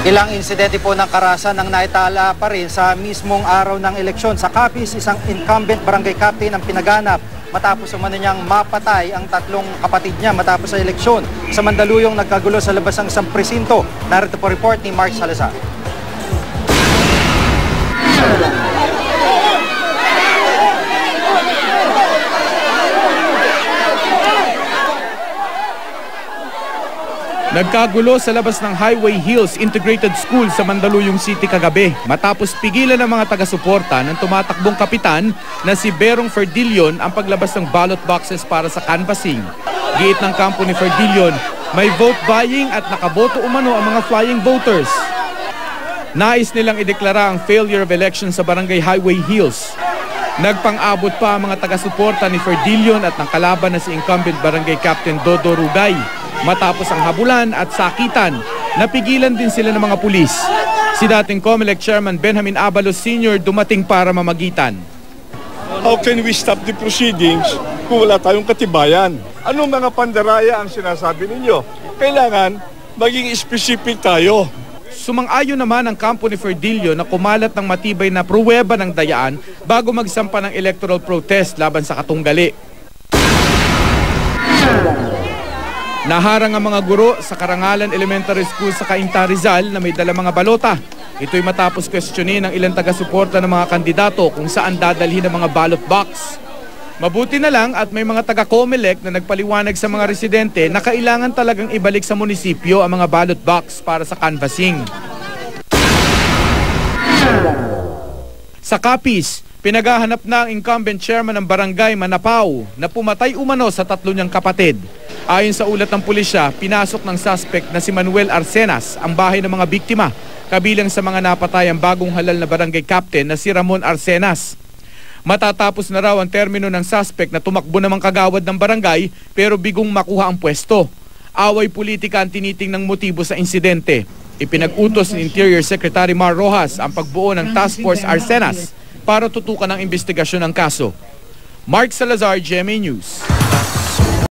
Ilang insidente po ng karahasan ang naitala pa rin sa mismong araw ng eleksyon. Sa Capiz, isang incumbent barangay captain ang pinaganap matapos umano niyang mapatay ang tatlong kapatid niya matapos sa eleksyon. Sa Mandaluyong, nagkagulo sa labas ng isang presinto. Narito po report ni Mark Salazar. Nagkagulo sa labas ng Highway Hills Integrated School sa Mandaluyong City kagabi matapos pigilan ng mga taga-suporta ng tumatakbong kapitan na si Berong Ferdilion ang paglabas ng ballot boxes para sa canvassing. Giit ng kampo ni Ferdilion, may vote buying at nakaboto umano ang mga flying voters. Nais nilang ideklara ang failure of election sa Barangay Highway Hills. Nagpang-abot pa ang mga taga-suporta ni Ferdilion at ng kalaban na si incumbent Barangay Captain Dodo Rugay. Matapos ang habulan at sakitan, napigilan din sila ng mga pulis. Si dating COMELEC Chairman Benjamin Abalos Sr. dumating para mamagitan. How can we stop the proceedings kung wala tayong katibayan? Anong mga pandaraya ang sinasabi ninyo? Kailangan maging specific tayo. Sumang-ayon naman ang kampo ni Ferdilion na kumalat ng matibay na pruweba ng dayaan bago magsampa ng electoral protest laban sa katunggali. Naharang ang mga guro sa Karangalan Elementary School sa Cainta, Rizal na may dala mga balota. Ito'y matapos kwestiyonin ng ilang taga-suporta ng mga kandidato kung saan dadalhin ang mga ballot box. Mabuti na lang at may mga taga-COMELEC na nagpaliwanag sa mga residente na kailangan talagang ibalik sa munisipyo ang mga ballot box para sa canvassing. Sa Capiz, pinaghahanap na ang incumbent chairman ng barangay Manapao na pumatay umano sa tatlo niyang kapatid. Ayon sa ulat ng pulisya, pinasok ng suspect na si Manuel Arsenas ang bahay ng mga biktima, kabilang sa mga napatay ang bagong halal na barangay captain na si Ramon Arsenas. Matatapos na raw ang termino ng suspect na tumakbo namang kagawad ng barangay pero bigong makuha ang pwesto. Away politika ang tinitingnang motibo sa insidente. Ipinag-utos ni Interior Secretary Mar Rojas ang pagbuo ng Task Force Arsenas para tutukan ang investigasyon ng kaso. Mark Salazar, GMA News.